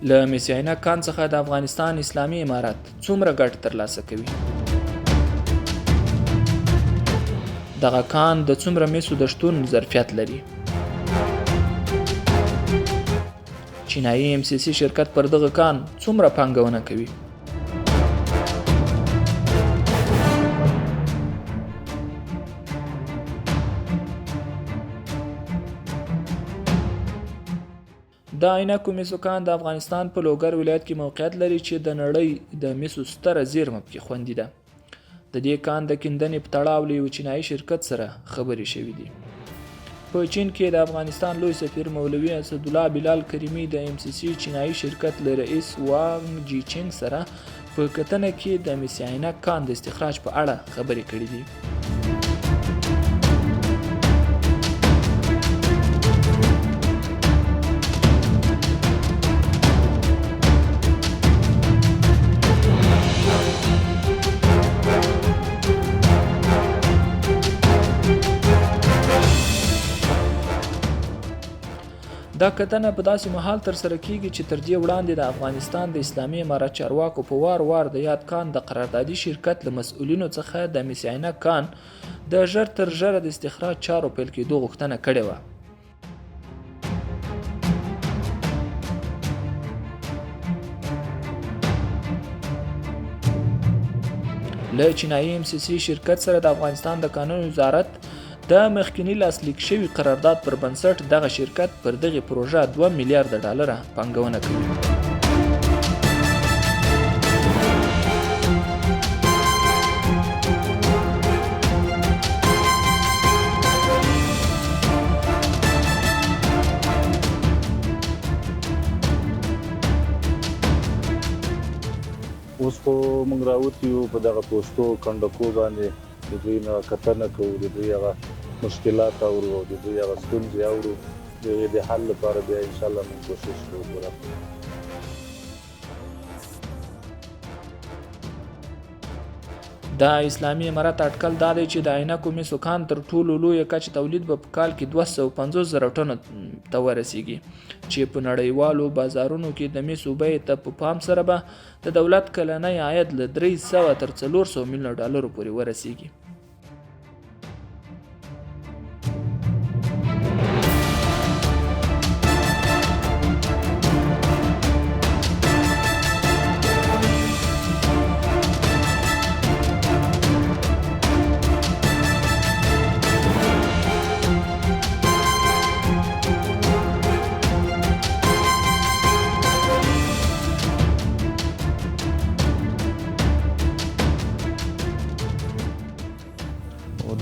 له میس عینک کان څخه د افغانستان اسلامي امارت څومره ګټه ترلاسه کوي؟ دغه کان د څومره میسو د شتون ظرفیت لري؟ چینایي MCC شرکت پر دغه کان څومره پانګونه کوي؟ د عینکو میسو کان د افغانستان په لوګر ولایت کې موقعیت لري چې د نړۍ د میسو ستره زیرمه پکې خوندي ده. د دې کان د کیندنې په تړاو له یو چینایي شرکت سره خبرې شوې دي. په چین کې د افغانستان لوی سفیر مولوي اسدالله بلال کریمي د MCC چینایي شرکت له رئیس وانګ جی چینګ سره په کتنه کې د میس عینک کان د استخراج په اړه خبرې کړې دي. دا کتنه په داسې مهال ترسره کیږي چې تر دې وړاندې د افغانستان د اسلامي امارت چارواکو په وار د یاد کان د قراردادي شرکت له مسؤلینو څخه د میس عینک کان د ژر تر ژره د استخراج چارو پیل کېدو غوښتنه کړې وه. له چینایي MCC شرکت سره د افغانستان د قانون وزارت د مخکنی لاسلیک شوي قرارداد پر بنسټ دغه شرکت پر دغه پروژه 2 میلیارډ ډالر پانګونه کوي. اوس خو موږ راوتي یو په دغه پوسټو کنډکو باندې د دوی نه کتنه کوو، د دوی هغه مشکلات اورو او د دوی هغه ستونزې اورو. د هغې د حل لپاره بیا انشاءالله موږ کوشش کوو. د اسلامي امارت اټکل دا دی چې د عینکو میسو کان تر ټولو لویه کچه تولید به په کال کې 250,000 ټنو ته ورسیږي چې په نړیوالو بازارونو کې د میسو بیې ته په پام سره به د دولت کلنی عاید له 300 تر 400 میلیون ډالرو پورې ورسیږي.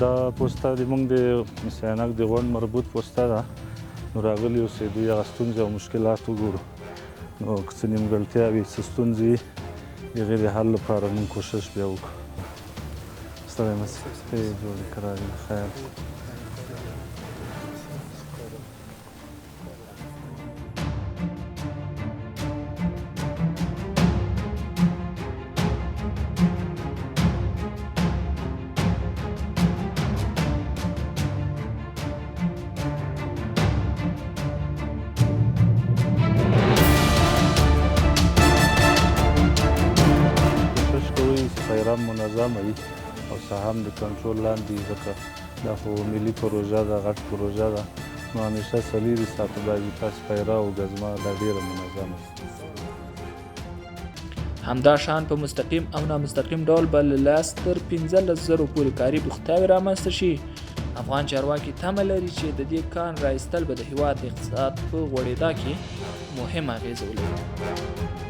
دا پوسټه د موږ د میس عینک د غونډ مربوط پوسټه ده. نو راغلي اوسې دوی هغه ستونزې او مشکلات وګورو، نو که څه نیمګړتیاوې څه ستونزې وي د هغې د حل لپاره موږ کوشش بیا وکړو. ستړی مه شئ، جوړې کراري خیر. پیران منظمه وي او سهام د کنټرول لاندې وي، ځکه دا خو ملي پروژه ده، غټ پروژه ده. نو همیشه څلېرې ساعته باید تاسو پیره او ګزمه دا ډېره منظمه وي. همدا شان په مستقیم او نامستقیم ډول به له 10 تر 15,000 پورې کاري بوختیاوې رامنځته شي. افغان چارواکي تمه لري چې د دې کان را ایستل به د هیواد د اقتصاد په غوړېدا کې مهم اغیزه ولري.